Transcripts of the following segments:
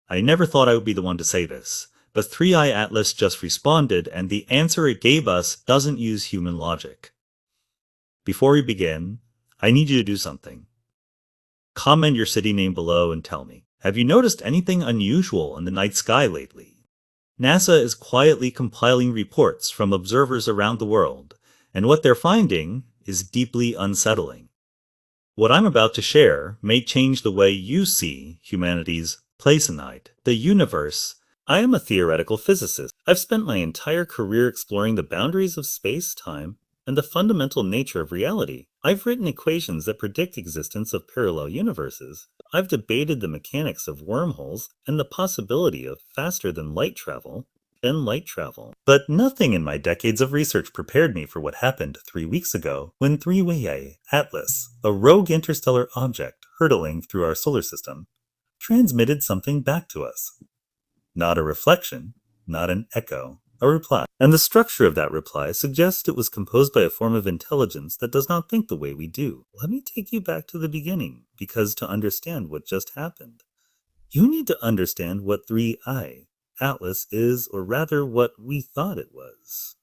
I never thought I would be the one to say this, but 3i Atlas just responded and the answer it gave us doesn't use human logic. Before we begin, I need you to do something. Comment your city name below and tell me, have you noticed anything unusual in the night sky lately? NASA is quietly compiling reports from observers around the world, and what they're finding is deeply unsettling. What I'm about to share may change the way you see humanity's place in night, the universe. I am a theoretical physicist. I've spent my entire career exploring the boundaries of space, time, and the fundamental nature of reality. I've written equations that predict existence of parallel universes. I've debated the mechanics of wormholes and the possibility of faster than light travel. But nothing in my decades of research prepared me for what happened 3 weeks ago when 3i Atlas, a rogue interstellar object hurtling through our solar system, transmitted something back to us. Not a reflection, not an echo, a reply. And the structure of that reply suggests it was composed by a form of intelligence that does not think the way we do. Let me take you back to the beginning, because to understand what just happened, you need to understand what 3i Atlas is, or rather what we thought it was.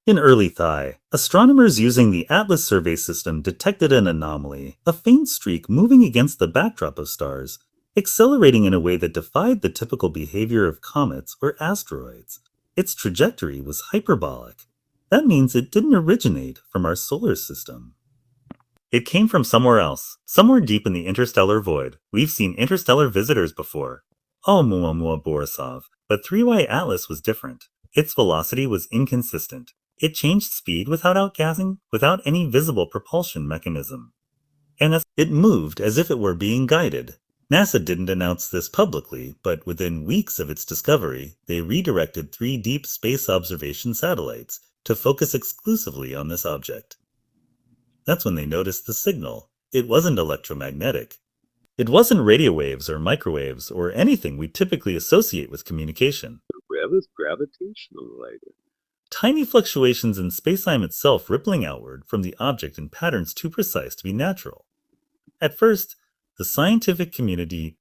In early Thai, astronomers using the Atlas survey system detected an anomaly, a faint streak moving against the backdrop of stars, accelerating in a way that defied the typical behavior of comets or asteroids. Its trajectory was hyperbolic. That means it didn't originate from our solar system. It came from somewhere else, somewhere deep in the interstellar void. We've seen interstellar visitors before. Oumuamua Borisov. But 3i Atlas was different. Its velocity was inconsistent. It changed speed without outgassing, without any visible propulsion mechanism. And it moved as if it were being guided. NASA didn't announce this publicly, but within weeks of its discovery, they redirected 3 deep space observation satellites to focus exclusively on this object. That's when they noticed the signal. It wasn't electromagnetic. It wasn't radio waves or microwaves or anything we typically associate with communication. It was gravitational related. Tiny fluctuations in spacetime itself rippling outward from the object in patterns too precise to be natural. At first, the scientific community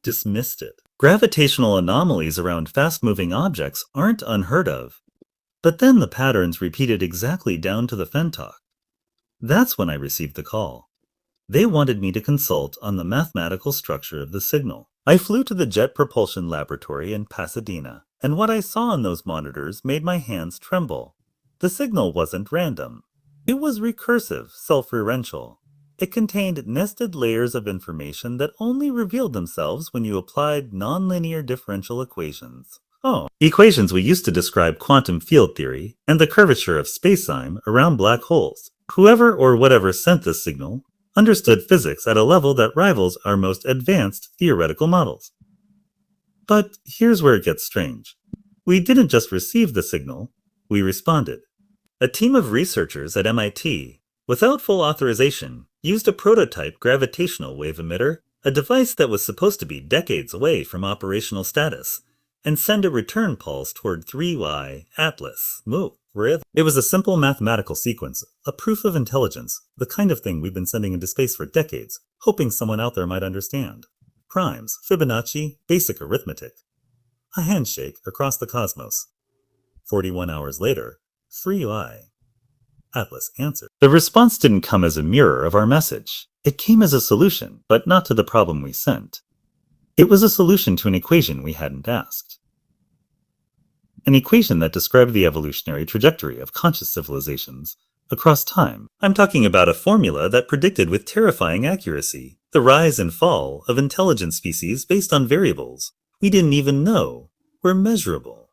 dismissed it. Gravitational anomalies around fast-moving objects aren't unheard of. But then the patterns repeated exactly down to the femtoc. That's when I received the call. They wanted me to consult on the mathematical structure of the signal. I flew to the Jet Propulsion Laboratory in Pasadena, and what I saw on those monitors made my hands tremble. The signal wasn't random. It was recursive, self-referential. It contained nested layers of information that only revealed themselves when you applied nonlinear differential equations. Equations we used to describe quantum field theory and the curvature of spacetime around black holes. Whoever or whatever sent this signal understood physics at a level that rivals our most advanced theoretical models. But here's where it gets strange. We didn't just receive the signal, we responded. A team of researchers at MIT, without full authorization, used a prototype gravitational wave emitter, a device that was supposed to be decades away from operational status, and send a return pulse toward 3i Atlas. It was a simple mathematical sequence, a proof of intelligence, the kind of thing we've been sending into space for decades, hoping someone out there might understand. Primes, Fibonacci, basic arithmetic. A handshake across the cosmos. 41 hours later, 3i Atlas answered. The response didn't come as a mirror of our message. It came as a solution, but not to the problem we sent. It was a solution to an equation we hadn't asked. An equation that described the evolutionary trajectory of conscious civilizations across time. I'm talking about a formula that predicted with terrifying accuracy the rise and fall of intelligent species based on variables we didn't even know were measurable.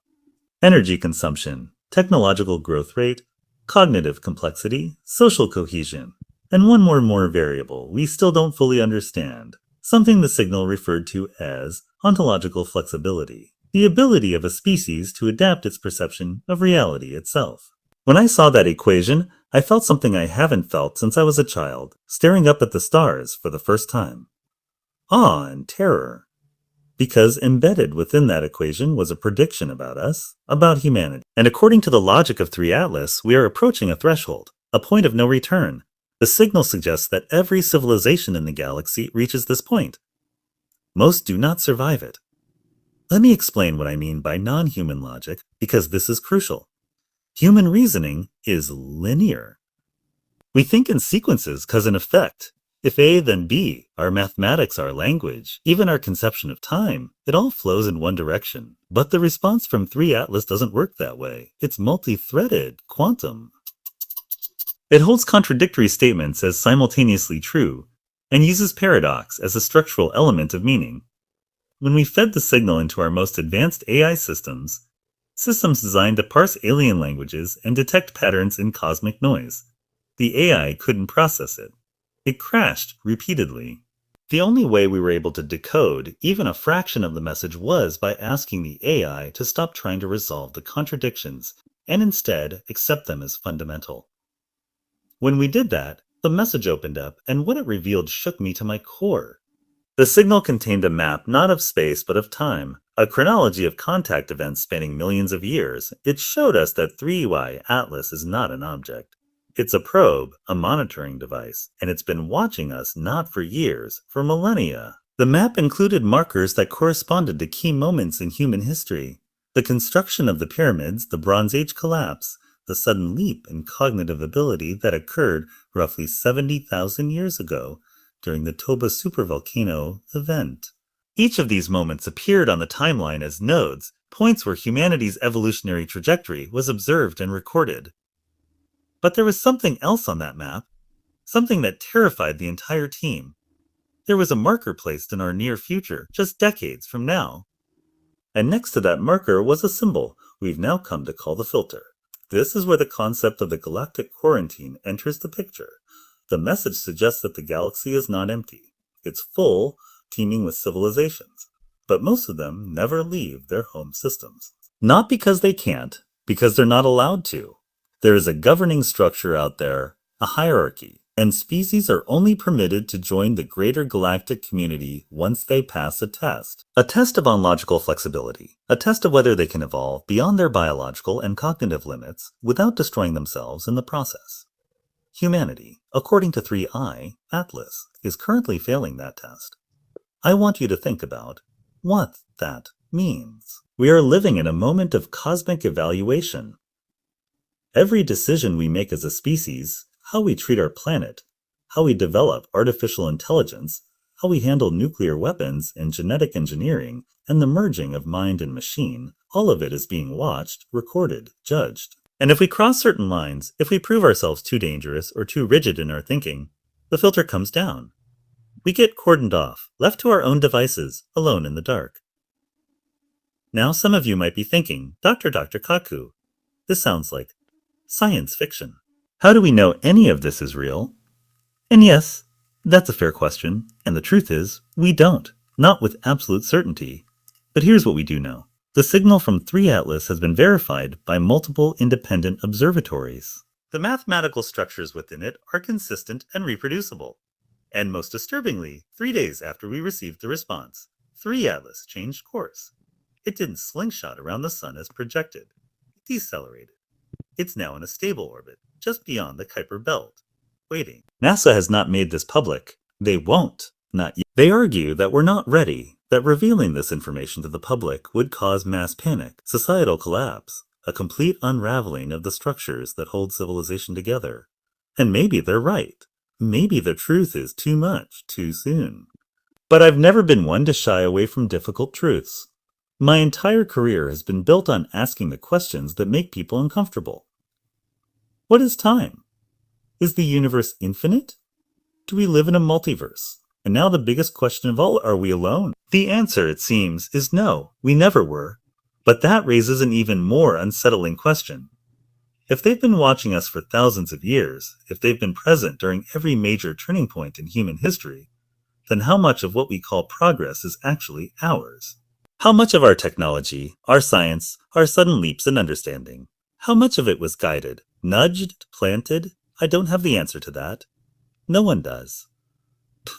Energy consumption, technological growth rate, cognitive complexity, social cohesion, and one more variable we still don't fully understand, something the signal referred to as ontological flexibility, the ability of a species to adapt its perception of reality itself. When I saw that equation, I felt something I haven't felt since I was a child, staring up at the stars for the first time. Awe and terror. Because embedded within that equation was a prediction about us, about humanity. And according to the logic of 3 Atlas, we are approaching a threshold, a point of no return. The signal suggests that every civilization in the galaxy reaches this point. Most do not survive it. Let me explain what I mean by non-human logic, because this is crucial. Human reasoning is linear. We think in sequences cause and effect. If A, then B, our mathematics, our language, even our conception of time, it all flows in one direction. But the response from 3 Atlas doesn't work that way. It's multi-threaded, quantum. It holds contradictory statements as simultaneously true, and uses paradox as a structural element of meaning. When we fed the signal into our most advanced AI systems designed to parse alien languages and detect patterns in cosmic noise, the AI couldn't process it. It crashed repeatedly. The only way we were able to decode even a fraction of the message was by asking the AI to stop trying to resolve the contradictions and instead accept them as fundamental. When we did that, the message opened up, and what it revealed shook me to my core. The signal contained a map not of space but of time, a chronology of contact events spanning millions of years. It showed us that 3Y Atlas is not an object. It's a probe, a monitoring device, and it's been watching us not for years, for millennia. The map included markers that corresponded to key moments in human history. The construction of the pyramids, the Bronze Age collapse, the sudden leap in cognitive ability that occurred roughly 70,000 years ago during the Toba supervolcano event. Each of these moments appeared on the timeline as nodes, points where humanity's evolutionary trajectory was observed and recorded. But there was something else on that map, something that terrified the entire team. There was a marker placed in our near future, just decades from now. And next to that marker was a symbol we've now come to call the filter. This is where the concept of the galactic quarantine enters the picture. The message suggests that the galaxy is not empty. It's full, teeming with civilizations. But most of them never leave their home systems. Not because they can't, because they're not allowed to. There is a governing structure out there, a hierarchy, and species are only permitted to join the greater galactic community once they pass a test of ontological flexibility, a test of whether they can evolve beyond their biological and cognitive limits without destroying themselves in the process. Humanity, according to 3I Atlas, is currently failing that test. I want you to think about what that means. We are living in a moment of cosmic evaluation. Every decision we make as a species, how we treat our planet, how we develop artificial intelligence, how we handle nuclear weapons and genetic engineering, and the merging of mind and machine, all of it is being watched, recorded, judged. And if we cross certain lines, if we prove ourselves too dangerous or too rigid in our thinking, the filter comes down. We get cordoned off, left to our own devices, alone in the dark. Now some of you might be thinking, Dr. Kaku, this sounds like science fiction. How do we know any of this is real? And yes, that's a fair question, and the truth is, we don't, not with absolute certainty. But here's what we do know. The signal from 3 Atlas has been verified by multiple independent observatories. The mathematical structures within it are consistent and reproducible. And most disturbingly, 3 days after we received the response, 3 Atlas changed course. It didn't slingshot around the sun as projected. It decelerated. It's now in a stable orbit, just beyond the Kuiper Belt, waiting. NASA has not made this public. They won't, not yet. They argue that we're not ready, that revealing this information to the public would cause mass panic, societal collapse, a complete unraveling of the structures that hold civilization together. And maybe they're right. Maybe the truth is too much, too soon. But I've never been one to shy away from difficult truths. My entire career has been built on asking the questions that make people uncomfortable. What is time? Is the universe infinite? Do we live in a multiverse? And now the biggest question of all, are we alone? The answer, it seems, is no, we never were. But that raises an even more unsettling question. If they've been watching us for thousands of years, if they've been present during every major turning point in human history, then how much of what we call progress is actually ours? How much of our technology, our science, our sudden leaps in understanding, how much of it was guided, nudged, planted? I don't have the answer to that. No one does.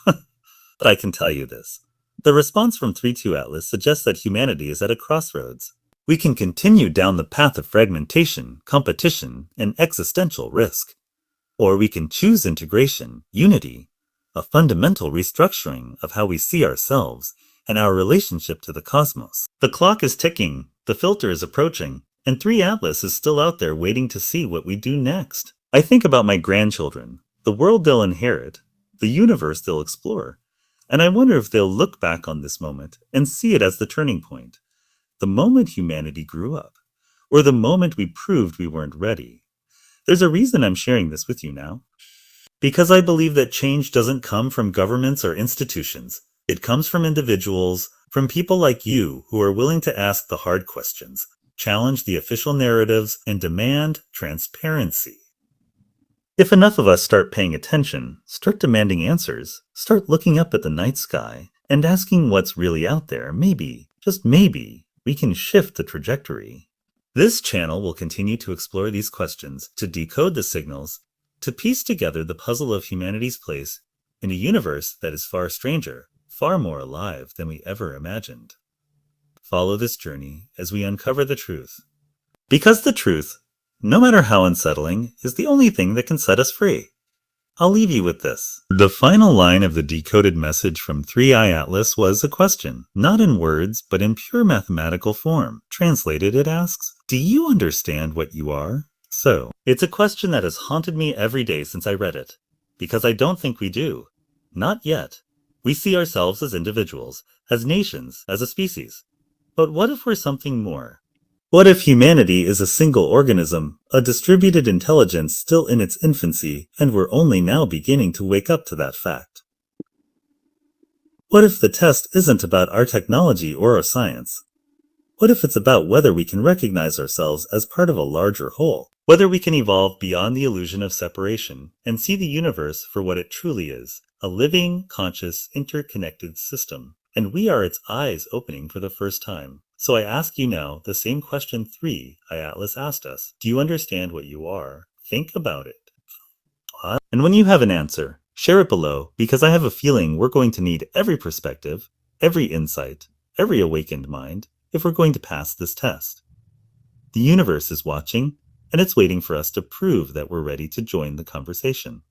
But I can tell you this. The response from 3.2 Atlas suggests that humanity is at a crossroads. We can continue down the path of fragmentation, competition, and existential risk. Or we can choose integration, unity, a fundamental restructuring of how we see ourselves and our relationship to the cosmos. The clock is ticking, the filter is approaching, and 3 Atlas is still out there waiting to see what we do next. I think about my grandchildren, the world they'll inherit, the universe they'll explore, and I wonder if they'll look back on this moment and see it as the turning point, the moment humanity grew up, or the moment we proved we weren't ready. There's a reason I'm sharing this with you now. Because I believe that change doesn't come from governments or institutions. It comes from individuals, from people like you who are willing to ask the hard questions, challenge the official narratives, and demand transparency. If enough of us start paying attention, start demanding answers, start looking up at the night sky, and asking what's really out there, maybe, just maybe, we can shift the trajectory. This channel will continue to explore these questions, to decode the signals, to piece together the puzzle of humanity's place in a universe that is far stranger, far more alive than we ever imagined. Follow this journey as we uncover the truth. Because the truth, no matter how unsettling, is the only thing that can set us free. I'll leave you with this. The final line of the decoded message from 3i Atlas was a question, not in words, but in pure mathematical form. Translated, it asks, do you understand what you are? So, it's a question that has haunted me every day since I read it. Because I don't think we do. Not yet. We see ourselves as individuals, as nations, as a species. But what if we're something more? What if humanity is a single organism, a distributed intelligence still in its infancy, and we're only now beginning to wake up to that fact? What if the test isn't about our technology or our science? What if it's about whether we can recognize ourselves as part of a larger whole? Whether we can evolve beyond the illusion of separation and see the universe for what it truly is, a living, conscious, interconnected system. And we are its eyes opening for the first time. So I ask you now the same question 3i Atlas asked us. Do you understand what you are? Think about it. And when you have an answer, share it below, because I have a feeling we're going to need every perspective, every insight, every awakened mind, if we're going to pass this test. The universe is watching, and it's waiting for us to prove that we're ready to join the conversation.